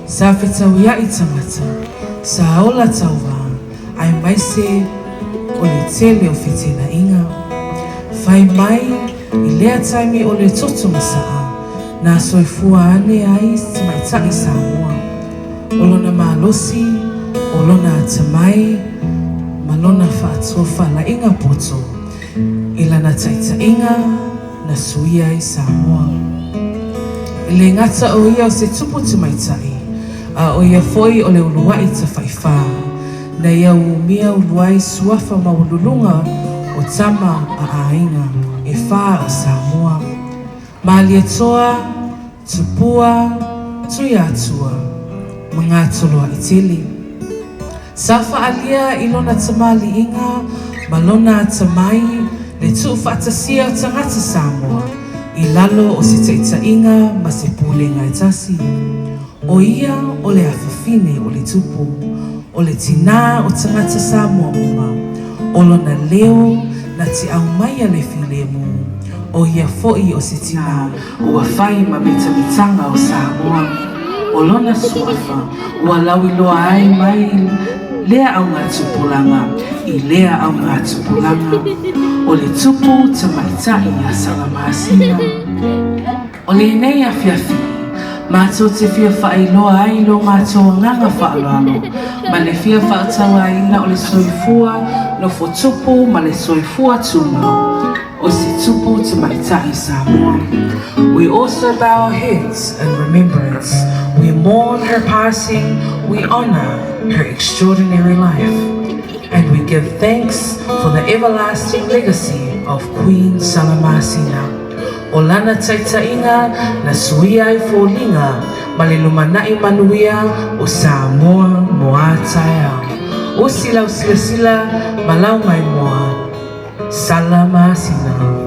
sa whetau ia I tangata, sa ola tauwa, ai maise o le tele o whitina inga. Whai mai I lea taimi o le toto masaa, na soifua ane ai te maitai Samoa. Olona malosi, olona atamai, malona whaatofa la inga poto, ilana taita inga na suia I Samoa. Ile ngata o ia o se tupu te maitai, a o ia foi o le uluai ta whaifa, na ia umia uluai suafa maululunga o tama a ainga e wha o Samoa. Malia toa, tupua, tuiatua, mga toloa itili. Safa alia ilona tamali inga, malona tamai, le tu whaatasia o tangata Samoa, I lalo o se teita inga ma se pule ngai tasi. O ia o le awhawhine o le tupu, o le tina o tangata Samoa uma, o lona leo na te au mai a le filemu, o ia foi o se tina ua whai ma mitanga o Samoa. O lona suafa, ua lawi loa ai mai lea au ngā tupulanga, I lea au ngā tupulanga, o le tupu te maitai a Salamasina. O le nei a whiawhi, mātou te whia whai loa ai lo mātou nganga whaaloalo, ma le whia whaatawa ina o le soifua no fo tupu ma le soifua tuma, o se tupu te maitai Samoa. We also bow our heads in remembrance. We mourn her passing, we honor her extraordinary life, and we give thanks for the everlasting legacy of Queen Salamasina. O lana taitainga na suia I fōlinga ma le lumanai manuia o Samoa Moataia. O silau sila ma lau mai moa Salamasina.